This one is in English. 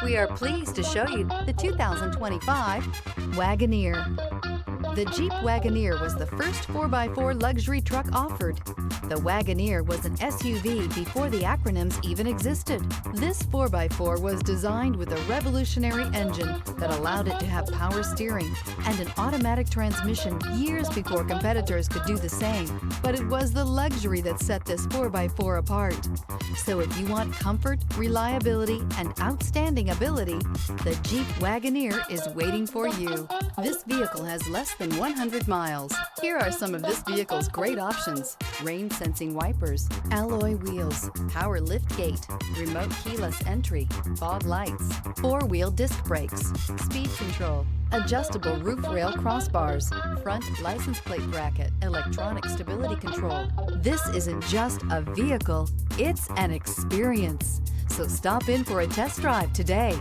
We are pleased to show you the 2025 Wagoneer. The Jeep Wagoneer was the first 4x4 luxury truck offered. The Wagoneer was an SUV before the acronyms even existed. This 4x4 was designed with a revolutionary engine that allowed it to have power steering and an automatic transmission years before competitors could do the same. But it was the luxury that set this 4x4 apart. So if you want comfort, reliability, and outstanding ability, the Jeep Wagoneer is waiting for you. This vehicle has less than 100 miles. Here are some of this vehicle's great options: rain sensing wipers, alloy wheels, power lift gate, remote keyless entry, fog lights, four-wheel disc brakes, speed control, adjustable roof rail crossbars, front license plate bracket, electronic stability control. This isn't just a vehicle, it's an experience. So stop in for a test drive today.